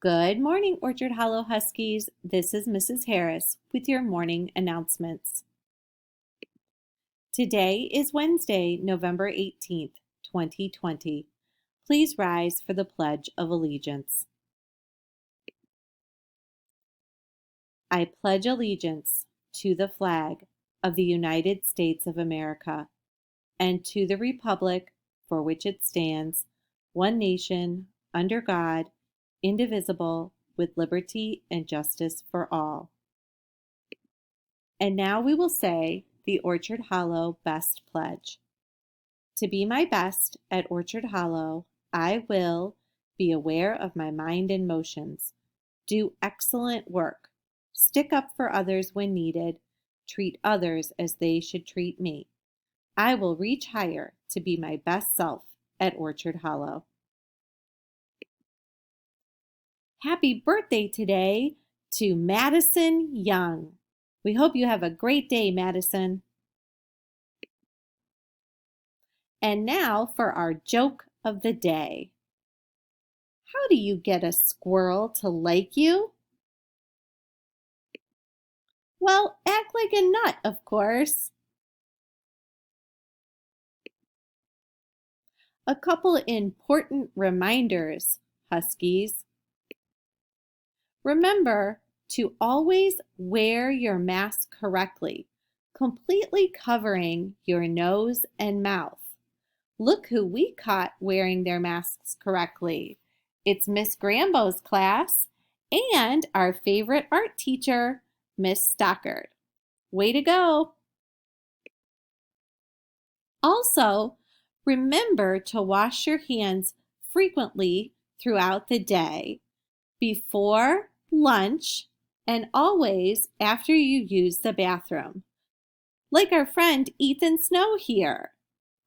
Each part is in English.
Good morning, Orchard Hollow Huskies. This is Mrs. Harris with your morning announcements. Today is Wednesday, November 18th, 2020. Please rise for the Pledge of Allegiance. I pledge allegiance to the flag of the United States of America and to the republic for which it stands, one nation, under God, indivisible, with liberty and justice for all. And now we will say the Orchard Hollow Best Pledge. To be my best at Orchard Hollow, I will be aware of my mind and motions, do excellent work, stick up for others when needed, treat others as they should treat me. I will reach higher to be my best self at Orchard Hollow. Happy birthday today to Madison Young. We hope you have a great day, Madison. And now for our joke of the day. How do you get a squirrel to like you? Well, act like a nut, of course. A couple important reminders, Huskies. Remember to always wear your mask correctly, completely covering your nose and mouth. Look who we caught wearing their masks correctly. It's Miss Grambo's class and our favorite art teacher, Miss Stockard. Way to go! Also, remember to wash your hands frequently throughout the day, before lunch, and always after you use the bathroom. Like our friend Ethan Snow here.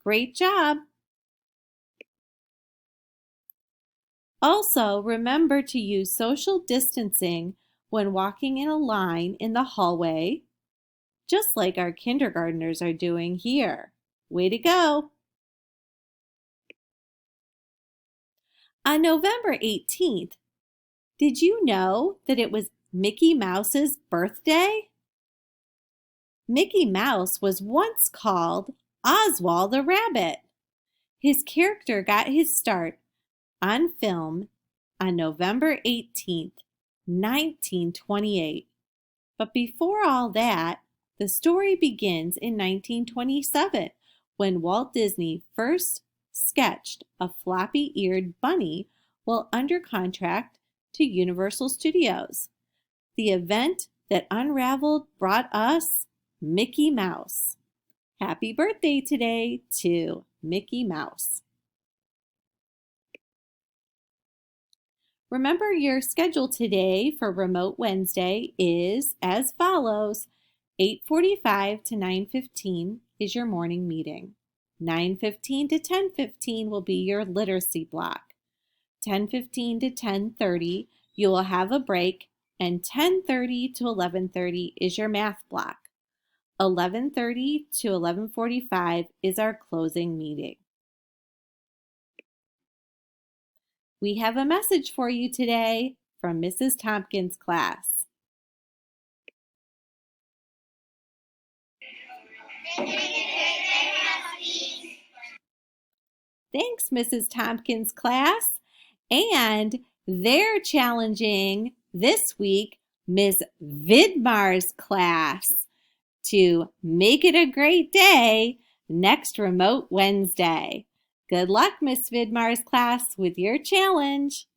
Great job! Also, remember to use social distancing when walking in a line in the hallway, just like our kindergartners are doing here. Way to go! On November 18th, did you know that it was Mickey Mouse's birthday? Mickey Mouse was once called Oswald the Rabbit. His character got his start on film on November 18th, 1928. But before all that, the story begins in 1927 when Walt Disney first sketched a floppy-eared bunny while under contract to Universal Studios. The event that unraveled brought us Mickey Mouse. Happy birthday today to Mickey Mouse. Remember, your schedule today for Remote Wednesday is as follows. 8:45 to 9:15 is your morning meeting. 9:15 to 10:15 will be your literacy block. 10:15 to 10:30 you will have a break, and 10:30 to 11:30 is your math block. 11:30 to 11:45 is our closing meeting. We have a message for you today from Mrs. Tompkins' class. Thanks, Mrs. Tompkins' class. And they're challenging this week Ms. Vidmar's class to make it a great day next Remote Wednesday. Good luck, Miss Vidmar's class, with your challenge.